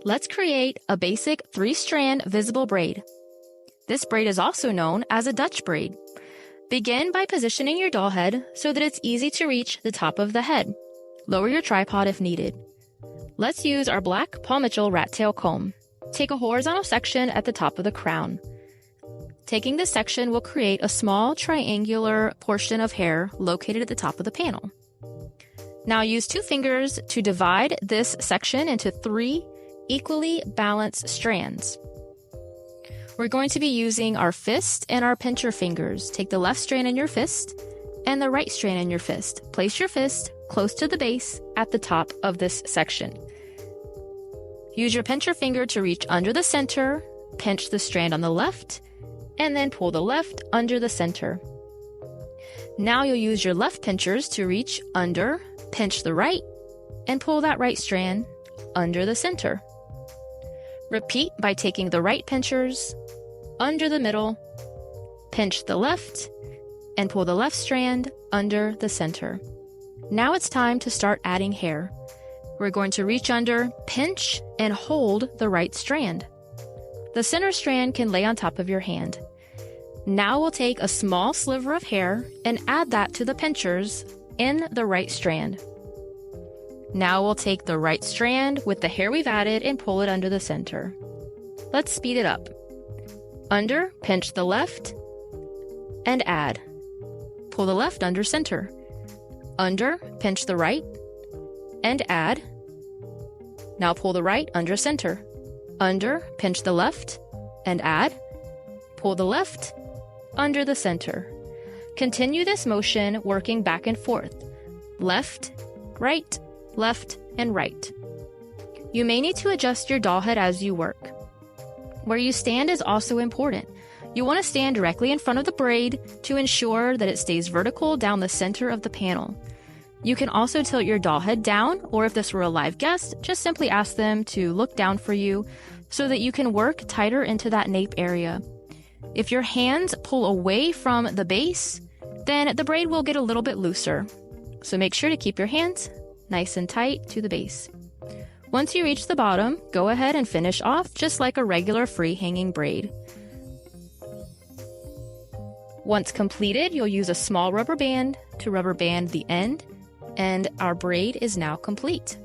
Let's create a basic 3-strand visible braid. This braid is also known as a Dutch braid. Begin by positioning your doll head so that it's easy to reach the top of the head. Lower your tripod if needed. Let's use our black Paul Mitchell rat tail comb. Take a horizontal section at the top of the crown. Taking this section will create a small triangular portion of hair located at the top of the panel. Now use 2 fingers to divide this section into 3 equally balanced strands. We're going to be using our fist and our pincher fingers. Take the left strand in your fist and the right strand in your fist. Place your fist close to the base at the top of this section. Use your pincher finger to reach under the center, pinch the strand on the left, and then pull the left under the center. Now you'll use your left pinchers to reach under, pinch the right, and pull that right strand under the center. Repeat by taking the right pinchers under the middle, pinch the left, and pull the left strand under the center. Now it's time to start adding hair. We're going to reach under, pinch, and hold the right strand. The center strand can lay on top of your hand. Now we'll take a small sliver of hair and add that to the pinchers in the right strand. Now we'll take the right strand with the hair we've added and pull it under the center. Let's speed it up. Under, pinch the left, and add. Pull the left under center. Under, pinch the right, and add. Now pull the right under center. Under, pinch the left, and add. Pull the left under the center. Continue this motion working back and forth. Left, and right. You may need to adjust your doll head as you work. Where you stand is also important. You want to stand directly in front of the braid to ensure that it stays vertical down the center of the panel. You can also tilt your doll head down, or if this were a live guest, just simply ask them to look down for you so that you can work tighter into that nape area. If your hands pull away from the base, then the braid will get a little bit looser. So make sure to keep your hands nice and tight to the base. Once you reach the bottom, go ahead and finish off just like a regular free hanging braid. Once completed, you'll use a small rubber band to rubber band the end, and our braid is now complete.